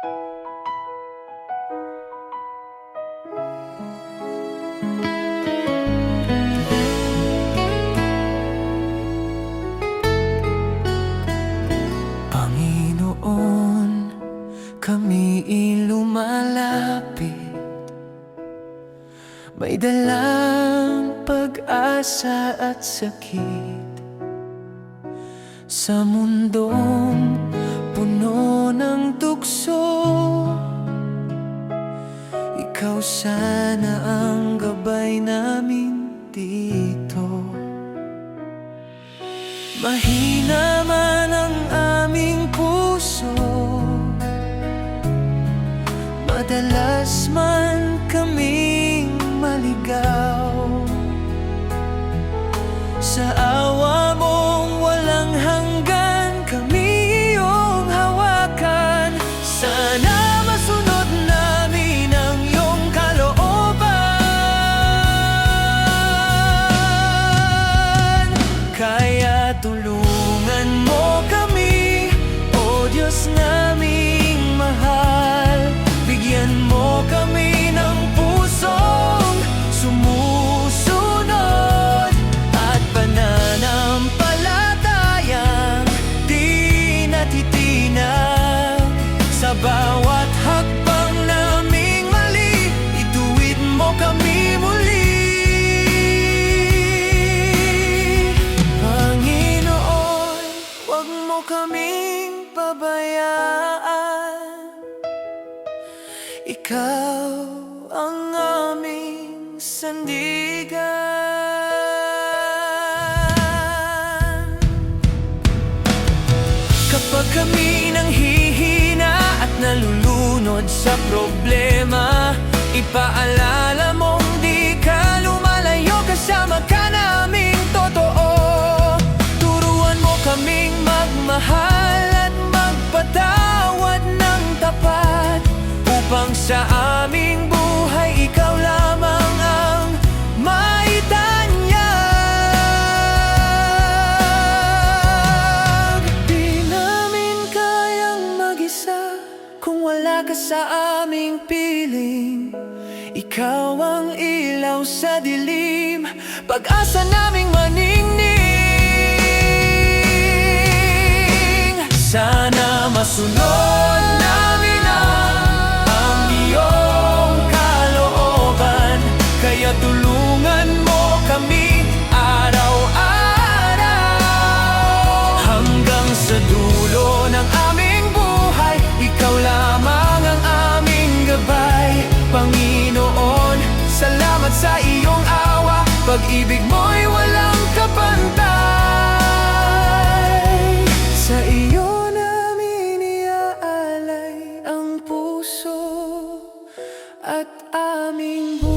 Panginoon, kami lumalapit, may dalang pag-asa at sakit. Sa mundong puno ng tukso, ikaw sana ang gabay namin dito. Mahina man ang aming puso, madalas man kaming maligaw. Sa awa mong walang hanggan, kami iyong hawakan. Sana masunod namin ang iyong kalooban. Kaya tulungan mo kami, O Diyos naming mahal. Bigyan mo kami ng pusong sumusunod at pananampalatayang di natitinag. Sa bawat hakbang naming mali, ituwid mo kami muli. Panginoon, huwag mo kaming pabayaan. Ikaw ang aming sandigan. Kapag kami nanghihina at nalulunod sa problema, ipaalala mong di ka lumalayo, kasama ka naming totoo. Turuan mo kaming magmahal at magpatawad ng tapat, upang sa aming buhay ikaw lamang ang maitanyag. Di namin kayang mag-isa kung wala ka sa aming piling. Ikaw ang ilaw sa dilim, pag-asa naming maningning. Sana masunod namin ang iyong kalooban, kaya tulungan mo kami araw-araw. Hanggang sa dulo ng aming buhay, ikaw lamang ang aming gabay. Panginoon, salamat sa iyong awa, pag-ibig mo'y walang kapantay. Sa iyo namin iaalay ang puso at aming buhay.